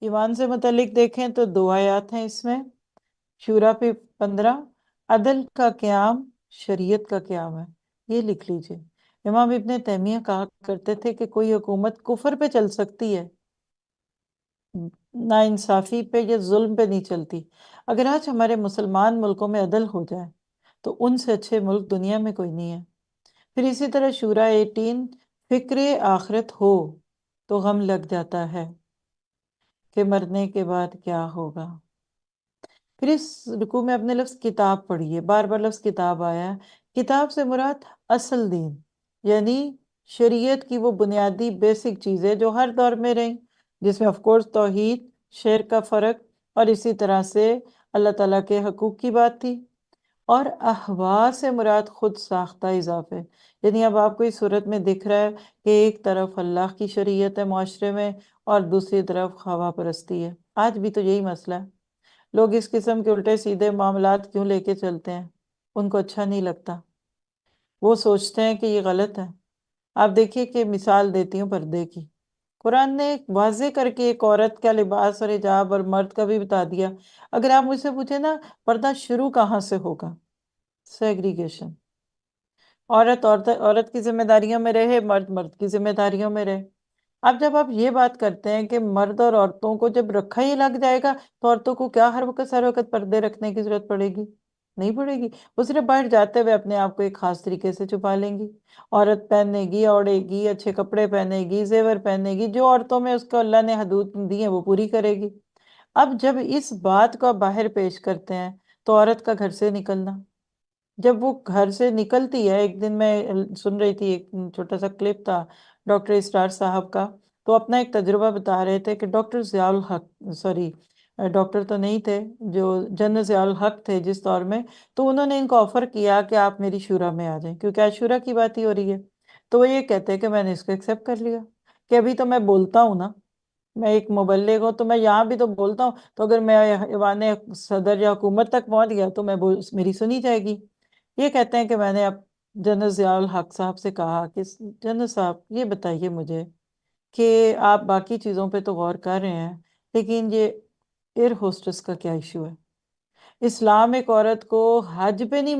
ایمان سے متعلق دیکھیں تو 2 آیات ہیں اس میں، شورا پہ 15، عدل کا قیام شریعت کا قیام ہے، یہ لکھ لیجئے۔ امام ابن تیمیہ کہا کرتے تھے کہ کوئی حکومت کفر پہ چل سکتی ہے، نا انصافی پہ یا ظلم پہ نہیں چلتی۔ اگر آج ہمارے مسلمان ملکوں میں عدل ہو جائے تو ان سے اچھے ملک دنیا میں کوئی نہیں ہے۔ پھر اسی طرح شورا 18، فکر آخرت ہو تو غم لگ جاتا ہے کہ مرنے کے بعد کیا ہوگا۔ پھر اس رکوع میں اپنے لفظ کتاب پڑھیے، بار بار لفظ کتاب آیا ہے۔ کتاب سے مراد اصل دین، یعنی شریعت کی وہ بنیادی بیسک چیزیں جو ہر دور میں رہیں، جس میں آف کورس توحید، شرک کا فرق، اور اسی طرح سے اللہ تعالیٰ کے حقوق کی بات تھی۔ اور احوا سے مراد خود ساختہ اضافے، یعنی اب آپ کو اس صورت میں دکھ رہا ہے کہ ایک طرف اللہ کی شریعت ہے معاشرے میں اور دوسری طرف ہوا پرستی ہے۔ آج بھی تو یہی مسئلہ ہے، لوگ اس قسم کے الٹے سیدھے معاملات کیوں لے کے چلتے ہیں؟ ان کو اچھا نہیں لگتا، وہ سوچتے ہیں کہ یہ غلط ہے۔ آپ دیکھیے کہ مثال دیتی ہوں پردے کی، قرآن نے واضح کر کے ایک عورت کا لباس اور حجاب اور مرد کا بھی بتا دیا۔ اگر آپ مجھ سے پوچھیں نا پردہ شروع کہاں سے ہوگا؟ سیگریگیشن، عورت کی ذمہ داریوں میں رہے، مرد مرد کی ذمہ داریوں میں رہے۔ اب جب آپ یہ بات کرتے ہیں کہ مرد اور عورتوں کو جب رکھا ہی لگ جائے گا تو عورتوں کو کیا ہر وقت پردے رکھنے کی ضرورت پڑے گی؟ نہیں پڑے گی، وہ صرف باہر جاتے ہوئے اپنے آپ کو ایک خاص طریقے سے چھپا لیں گی۔ عورت پہنے گی، اوڑھے گی، اچھے کپڑے پہنے گی، زیور پہنے گی، جو عورتوں میں اس کو اللہ نے حدود دی ہیں وہ پوری کرے گی۔ اب جب اس بات کو آپ باہر پیش کرتے ہیں تو عورت کا گھر سے نکلنا، جب وہ گھر سے نکلتی ہے، ایک دن میں سن رہی تھی، ایک چھوٹا سا کلپ تھا ڈاکٹر اسرار صاحب کا، تو اپنا ایک تجربہ بتا رہے تھے کہ ڈاکٹر ضیاء الحق، سوری ڈاکٹر تو نہیں تھے، جو جنرل ضیاء الحق تھے جس دور میں، تو انہوں نے ان کو آفر کیا کہ آپ میری شورا میں آ جائیں، کیونکہ آج شورا کی بات ہی ہو رہی ہے۔ تو وہ یہ کہتے ہیں کہ میں نے اس کو ایکسیپٹ کر لیا، کہ ابھی تو میں بولتا ہوں نا، میں ایک مبلغ ہوں تو میں یہاں بھی تو بولتا ہوں، تو اگر میں ایوان صدر یا حکومت تک پہنچ گیا تو میری سنی جائے گی۔ یہ کہتے ہیں کہ میں نے اب جنرل ضیاء الحق صاحب سے کہا کہ جنرل صاحب یہ بتائیے مجھے کہ آپ باقی چیزوں پہ تو غور کر رہے ہیں، لیکن یہ ایئر ہوسٹس کا کیا ایشو ہے؟ اسلام ایک عورت کو حج پہ نہیں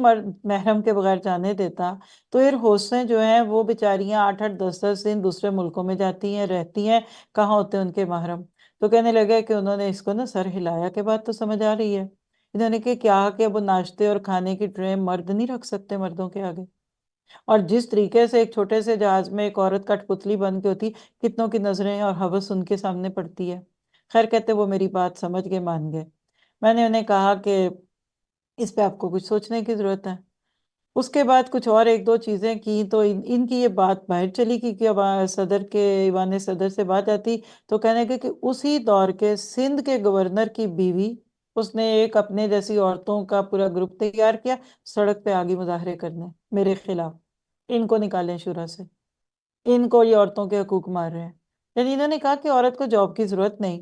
محرم کے بغیر جانے دیتا، تو ایئر ہوسٹیں جو ہیں وہ بیچاریاں 8 8 10 10 دن دوسرے ملکوں میں جاتی ہیں، رہتی ہیں، کہاں ہوتے ہیں ان کے محرم؟ تو کہنے لگے کہ انہوں نے اس کو نا سر ہلایا کے بعد تو سمجھ آ رہی ہے، انہوں نے کہ کیا کہ اب وہ ناشتے اور کھانے کی ٹرے مرد نہیں رکھ سکتے مردوں کے آگے، اور جس طریقے سے ایک چھوٹے سے جہاز میں ایک عورت کٹ پتلی بن کے ہوتی، کتنوں کی نظریں اور ہوس ان کے سامنے پڑتی ہے۔ خیر کہتے وہ میری بات سمجھ گئے، مان گئے۔ میں نے انہیں کہا کہ اس پہ آپ کو کچھ سوچنے کی ضرورت ہے۔ اس کے بعد کچھ اور ایک دو چیزیں کی تو ان کی یہ بات باہر چلی گئی کہ اب صدر کے ایوان صدر سے بات آتی تو کہنے کے کہ اسی دور کے سندھ کے گورنر کی بیوی، اس نے ایک اپنے جیسی عورتوں کا پورا گروپ تیار کیا، سڑک پہ آگے مظاہرے کرنے میرے خلاف، ان کو نکالیں شورا سے، ان کو یہ عورتوں کے حقوق مار رہے ہیں۔ یعنی انہوں نے کہا کہ عورت کو جاب کی ضرورت نہیں۔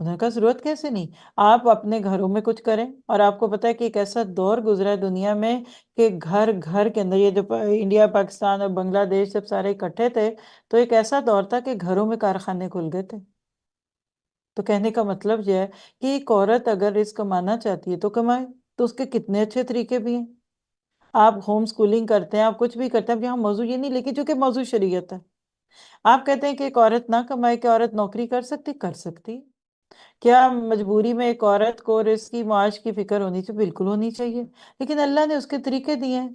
انہوں نے کہا ضرورت کیسے نہیں؟ آپ اپنے گھروں میں کچھ کریں، اور آپ کو پتہ ہے کہ ایک ایسا دور گزرا ہے دنیا میں کہ گھر گھر کے اندر، یہ جو انڈیا پاکستان اور بنگلہ دیش جب سارے اکٹھے تھے تو ایک ایسا دور تھا کہ گھروں میں کارخانے کھل گئے تھے۔ تو کہنے کا مطلب یہ ہے کہ ایک عورت اگر رزق کمانا چاہتی ہے تو کمائے، تو اس کے کتنے اچھے طریقے بھی ہیں۔ آپ ہوم سکولنگ کرتے ہیں، آپ کچھ بھی کرتے ہیں، اب یہاں موضوع یہ نہیں، لیکن چونکہ موضوع شریعت ہے، آپ کہتے ہیں کہ ایک عورت نہ کمائے، کہ عورت نوکری کر سکتی؟ کیا مجبوری میں ایک عورت کو رزق کی معاش کی فکر ہونی چاہیے؟ بالکل ہونی چاہیے، لیکن اللہ نے اس کے طریقے دیے ہیں۔